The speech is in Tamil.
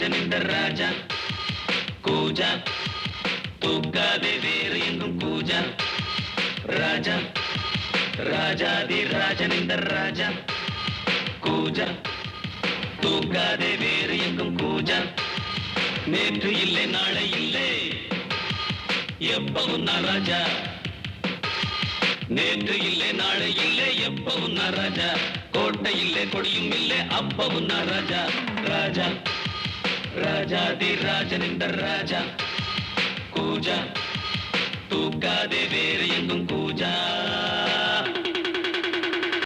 ராஜன் இந்த ராஜா கூஜா தூக்காதே வேறு எங்கும் கூஜா ராஜா ராஜாதி ராஜன் இந்த ராஜா கூஜா தூக்காதே வேறு எங்கும் கூஜா நேற்று இல்லை நாளை இல்லை எப்பவும் நான் ராஜா நேற்று இல்லை நாளை இல்லை எப்பவும் நான் ராஜா கோட்டை இல்லை கொடியும் இல்லை அப்பவும் நான் ராஜா ராஜா ராஜாதி ராஜன் இந்த ராஜா கூஜா தூக்காதே வேறு எங்கும் கூஜா